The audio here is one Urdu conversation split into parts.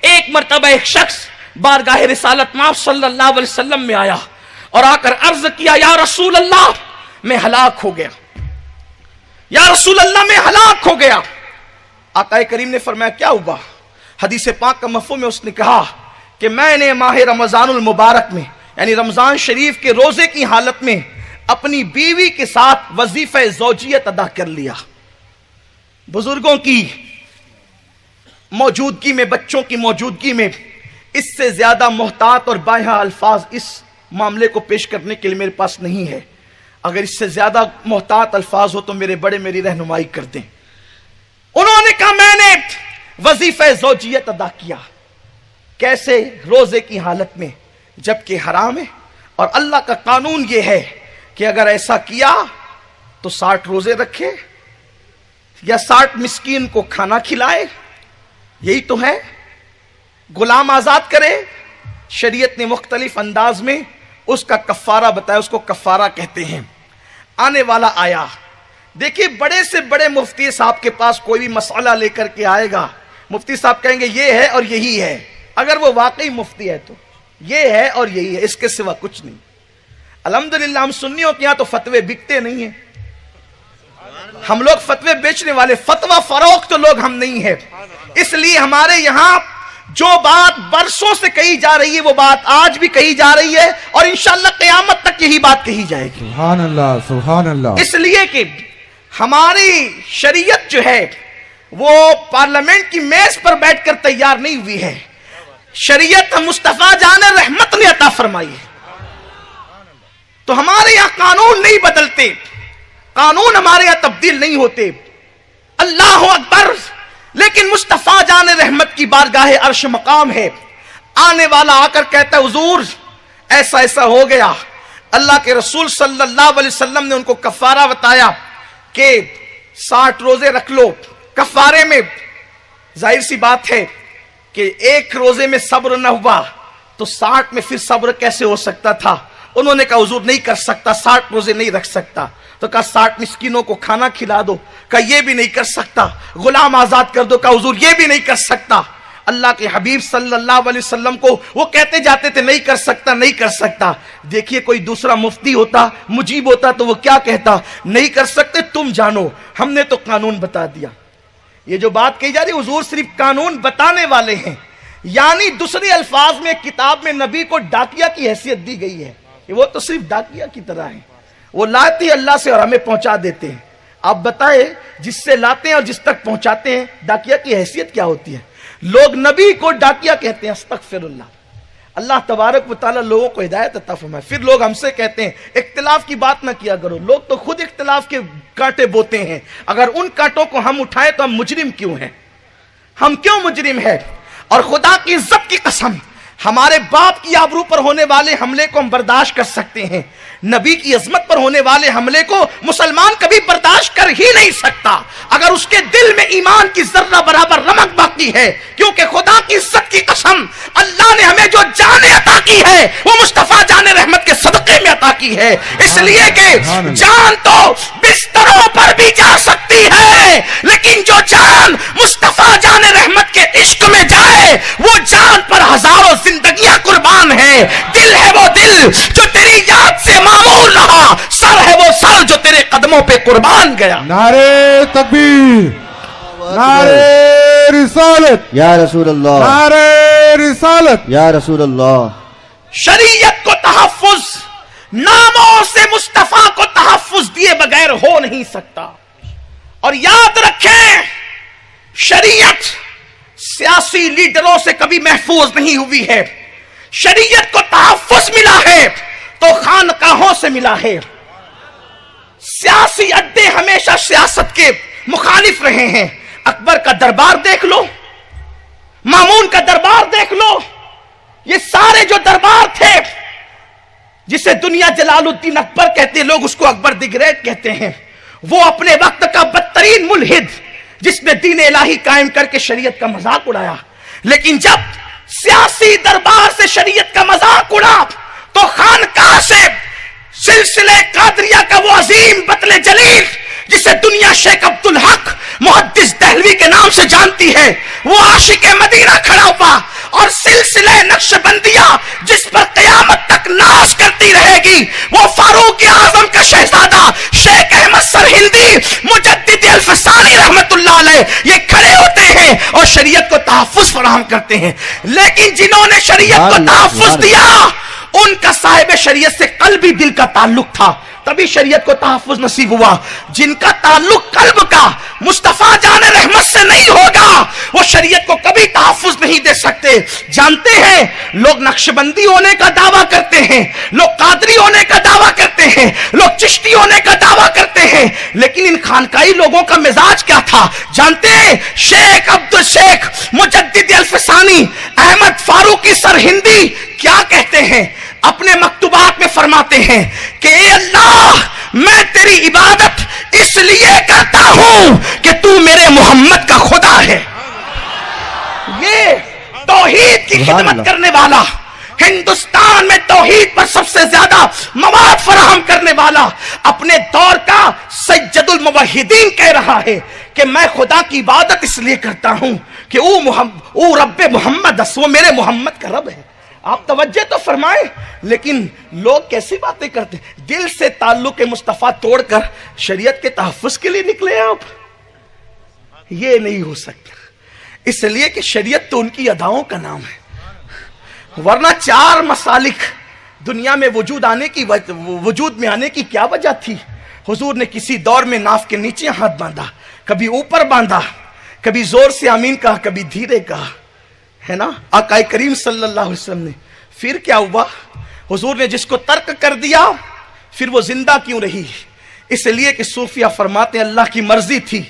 ایک مرتبہ ایک شخص بارگاہ رسالت مآب صلی اللہ علیہ وسلم میں آیا اور آ کر عرض کیا یا رسول اللہ میں ہلاک ہو گیا، یا رسول اللہ میں ہلاک ہو گیا۔ آقا کریم نے فرمایا کیا ہوا؟ حدیث پاک کا مفہوم ہے، اس نے کہا کہ میں نے ماہ رمضان المبارک میں یعنی رمضان شریف کے روزے کی حالت میں اپنی بیوی کے ساتھ وظیفہ زوجیت ادا کر لیا۔ بزرگوں کی موجودگی میں، بچوں کی موجودگی میں اس سے زیادہ محتاط اور بائیہا الفاظ اس معاملے کو پیش کرنے کے لیے میرے پاس نہیں ہے۔ اگر اس سے زیادہ محتاط الفاظ ہو تو میرے بڑے میری رہنمائی کر دیں۔ انہوں نے کہا میں نے وظیفہ زوجیت ادا کیا۔ کیسے؟ روزے کی حالت میں، جبکہ حرام ہے، اور اللہ کا قانون یہ ہے کہ اگر ایسا کیا تو 60 روزے رکھے یا 60 مسکین کو کھانا کھلائے، یہی تو ہے، غلام آزاد کرے۔ شریعت نے مختلف انداز میں اس کا کفارہ بتایا، اس کو کفارہ کہتے ہیں۔ آنے والا آیا، دیکھیے بڑے سے بڑے مفتی صاحب کے پاس کوئی بھی مسئلہ لے کر کے آئے گا، مفتی صاحب کہیں گے یہ ہے اور یہی ہے، اگر وہ واقعی مفتی ہے تو یہ ہے اور یہی ہے، اس کے سوا کچھ نہیں۔ الحمدللہ ہم سنیوں کے یہاں تو فتوے بکتے نہیں ہیں، ہم لوگ فتوے بیچنے والے، فتوہ فروخت لوگ ہم نہیں ہیں۔ اس لیے ہمارے یہاں جو بات برسوں سے کہی جا رہی ہے وہ بات آج بھی کہی جا رہی ہے، اور انشاءاللہ قیامت تک یہی بات کہی جائے گی۔ سبحان اللہ سبحان اللہ۔ اس لیے کہ ہماری شریعت جو ہے وہ پارلیمنٹ کی میز پر بیٹھ کر تیار نہیں ہوئی ہے، شریعت مصطفیٰ جان رحمت نے عطا فرمائی ہے۔ تو ہمارے یہاں قانون نہیں بدلتے، قانون ہمارے یہاں تبدیل نہیں ہوتے، اللہ اکبر، لیکن مصطفیٰ جان رحمت کی بارگاہ عرش مقام ہے۔ آنے والا آ کر کہتا ہے حضور ایسا ایسا ہو گیا، اللہ کے رسول صلی اللہ علیہ وسلم نے ان کو کفارہ بتایا کہ 60 روزے رکھ لو۔ کفارے میں ظاہر سی بات ہے کہ ایک روزے میں صبر نہ ہوا تو 60 میں پھر صبر کیسے ہو سکتا تھا؟ انہوں نے کہا حضور نہیں کر سکتا، 60 روزے نہیں رکھ سکتا۔ تو کہا 60 مسکینوں کو کھانا کھلا دو، کہا یہ بھی نہیں کر سکتا۔ غلام آزاد کر دو، کہا حضور یہ بھی نہیں کر سکتا۔ اللہ کے حبیب صلی اللہ علیہ وسلم کو وہ کہتے جاتے تھے نہیں کر سکتا نہیں کر سکتا۔ دیکھیے کوئی دوسرا مفتی ہوتا، مجیب ہوتا تو وہ کیا کہتا؟ نہیں کر سکتے تم جانو، ہم نے تو قانون بتا دیا۔ یہ جو بات کہی جا رہی حضور صرف قانون بتانے والے ہیں، یعنی دوسرے الفاظ میں کتاب میں نبی کو ڈاکیا کی حیثیت دی گئی ہے، وہ تو صرف ڈاکیا کی طرح ہیں، وہ لاتے ہیں اللہ سے اور ہمیں پہنچا دیتے ہیں۔ آپ بتائیں جس سے لاتے ہیں اور جس تک پہنچاتے ہیں ڈاکیا کی حیثیت کیا ہوتی ہے؟ لوگ نبی کو ڈاکیا کہتے ہیں، استغفر اللہ۔ اللہ تبارک و تعالیٰ لوگوں کو ہدایت عطا فرمائے۔ پھر لوگ ہم سے کہتے ہیں اختلاف کی بات نہ کیا کرو، لوگ تو خود اختلاف کے کانٹے بوتے ہیں، اگر ان کانٹوں کو ہم اٹھائیں تو ہم مجرم کیوں ہیں؟ ہم کیوں مجرم ہیں؟ اور خدا کی عزت کی قسم ہمارے باپ کی آبرو پر ہونے والے حملے کو ہم برداشت کر سکتے ہیں، نبی کی عظمت پر ہونے والے حملے کو مسلمان کبھی برداشت کر ہی نہیں سکتا اگر اس کے دل میں ایمان کی ذرہ برابر رمق باقی ہے، کیونکہ خدا کی عزت کی قسم اللہ نے ہمیں جو جان عطا کی ہے وہ مصطفیٰ جان رحمت کے صدقے میں عطا کی ہے، اس لیے کہ جان تو بستروں پر بھی جا سکتی ہے، لیکن جو جان مصطفیٰ جان رحمت کے عشق میں جائے وہ جان پر ہزاروں زندگیاں قربان ہیں۔ دل ہے وہ دل جو تیری یاد سے معمول رہا، سر ہے وہ سر جو تیرے قدموں پہ قربان گیا۔ نعرے تکبیر، نعرے رسالت یا رسول اللہ، نعرے رسالت یا رسول اللہ۔ شریعت کو تحفظ ناموں سے مصطفیٰ کو تحفظ دیے بغیر ہو نہیں سکتا، اور یاد رکھیں شریعت سیاسی لیڈروں سے کبھی محفوظ نہیں ہوئی ہے، شریعت کو تحفظ ملا ہے تو خانقاہوں سے ملا ہے۔ سیاسی اڈے ہمیشہ سیاست کے مخالف رہے ہیں، اکبر کا دربار دیکھ لو، مامون کا دربار دیکھ لو، یہ سارے جو دربار تھے جسے دنیا جلال الدین اکبر کہتے ہیں، لوگ اس کو اکبر دی گریٹ کہتے ہیں، وہ اپنے وقت کا بدترین ملحد جس نے دین الہی قائم کر کے شریعت کا مذاق اڑایا، لیکن جب سیاسی دربار سے شریعت کا مذاق اڑا تو خانقاہ سے سلسلے قادریہ کا وہ عظیم بطل جلیل جسے دنیا شیخ عبدالحق محدث دہلوی کے نام سے جانتی ہے، وہ عاشق مدینہ کھڑا ہوا اور سلسلہ نقشبندیہ جس پر قیامت تک ناز کرتی رہے گی، وہ فاروق اعظم کا شہزادہ شیخ احمد سرہندی مجدد الفسانی رحمت اللہ علیہ، یہ کھڑے ہوتے ہیں اور شریعت کو تحفظ فراہم کرتے ہیں۔ لیکن جنہوں نے شریعت کو تحفظ دیا ان کا صاحب شریعت سے قلبی دل کا تعلق تھا، تبھی شریعت کو تحفظ نصیب ہوا۔ جن کا تعلق قلب کا مصطفیٰ جان رحمت سے نہیں ہوگا وہ شریعت کو کبھی تحفظ نہیں دے سکتے۔ جانتے ہیں لوگ نقشبندی ہونے کا دعویٰ کرتے ہیں، لوگ قادری ہونے کا دعویٰ کرتے ہیں، لوگ چشتی ہونے کا دعویٰ کرتے ہیں، لیکن ان خانقائی لوگوں کا مزاج کیا تھا جانتے ہیں؟ شیخ عبدالشیخ مجدد الفسانی احمد فاروقی سرہندی کیا کہتے ہیں؟ اپنے مکتوبات میں فرماتے ہیں کہ اے اللہ میں تیری عبادت اس لیے کرتا ہوں کہ تو میرے محمد کا خدا ہے۔ یہ توحید کی خدمت کرنے والا، ہندوستان میں توحید پر سب سے زیادہ مواد فراہم کرنے والا، اپنے دور کا سید الموحدین کہہ رہا ہے کہ میں خدا کی عبادت اس لیے کرتا ہوں کہ او رب محمد، وہ میرے محمد کا رب ہے۔ آپ توجہ تو فرمائیں، لیکن لوگ کیسی باتیں کرتے ہیں؟ دل سے تعلق مصطفیٰ توڑ کر شریعت کے تحفظ کے لیے نکلے آپ، یہ نہیں ہو سکتا، اس لیے کہ شریعت تو ان کی اداؤں کا نام ہے، ورنہ چار مسالک دنیا میں وجود میں آنے کی کیا وجہ تھی؟ حضور نے کسی دور میں ناف کے نیچے ہاتھ باندھا، کبھی اوپر باندھا، کبھی زور سے آمین کہا، کبھی دھیرے کہا، ہے نا؟ آقا کریم صلی اللہ علیہ وسلم نے پھر کیا ہوا؟ حضور نے جس کو ترک کر دیا پھر وہ زندہ کیوں رہی؟ اس لیے کہ صوفیہ فرماتے ہیں اللہ کی مرضی تھی،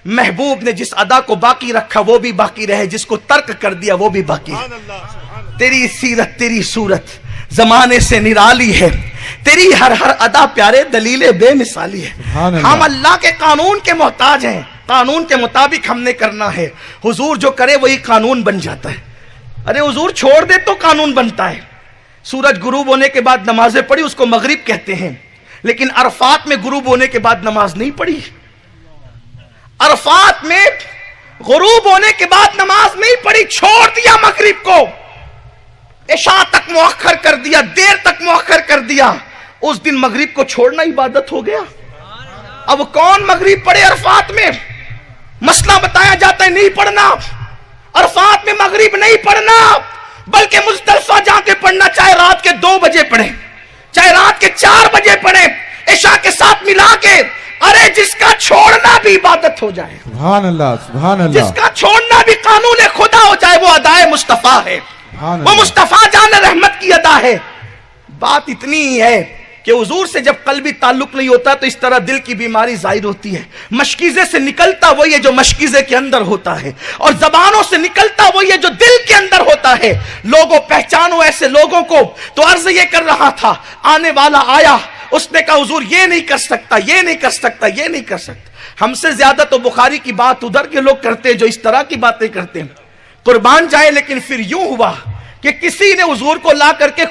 محبوب نے جس ادا کو باقی رکھا وہ بھی باقی رہے، جس کو ترک کر دیا وہ بھی باقی ہے۔ تیری سیرت تیری صورت زمانے سے نرالی ہے، تیری ہر ادا پیارے دلیل بے مثالی ہے۔ ہم اللہ کے قانون کے محتاج ہیں، قانون کے مطابق ہم نے کرنا ہے، حضور جو کرے وہی قانون بن جاتا ہے۔ ارے حضور چھوڑ دے تو قانون بنتا ہے۔ سورج غروب ہونے کے بعد نمازیں پڑھی اس کو مغرب کہتے ہیں، لیکن عرفات میں غروب ہونے کے بعد نماز نہیں پڑھی، عرفات میں غروب ہونے کے بعد نماز نہیں پڑھی، چھوڑ دیا مغرب کو، عشاء تک مؤخر کر دیا، دیر تک مؤخر کر دیا، اس دن مغرب کو چھوڑنا عبادت ہو گیا۔ اب کون مغرب پڑھے عرفات میں؟ مسئلہ بتایا جاتا ہے نہیں پڑھنا، عرفات میں مغرب نہیں پڑھنا، بلکہ مزدلفہ جا کے پڑھنا، چاہے رات کے 2 بجے پڑھیں، چاہے رات کے 4 بجے پڑھیں، عشاء کے ساتھ ملا کے۔ ارے جس کا چھوڑنا بھی عبادت ہو جائے، سبحان اللہ سبحان اللہ، جس کا چھوڑنا بھی قانون خدا ہو جائے، وہ ادائے مصطفیٰ ہے، وہ مصطفیٰ جان رحمت کی ادا ہے۔ بات اتنی ہی ہے کہ حضور سے جب قلبی تعلق نہیں ہوتا تو اس طرح دل کی بیماری ظاہر ہوتی ہے۔ مشکیزے سے نکلتا وہی ہے جو مشکیزے کے اندر ہوتا ہے، اور زبانوں سے نکلتا وہی ہے جو دل کے اندر ہوتا ہے۔ لوگوں پہچانو ایسے لوگوں کو۔ تو عرض یہ کر رہا تھا، آنے والا آیا، اس نے کہا حضور یہ نہیں کر سکتا، یہ نہیں کر سکتا، یہ نہیں کر سکتا۔ ہم سے زیادہ تو بخاری کی بات ادھر کے لوگ کرتے جو اس طرح کی باتیں کرتے ہیں، قربان جائے۔ لیکن پھر یوں ہوا کہ کسی نے حضور کو لا کر کے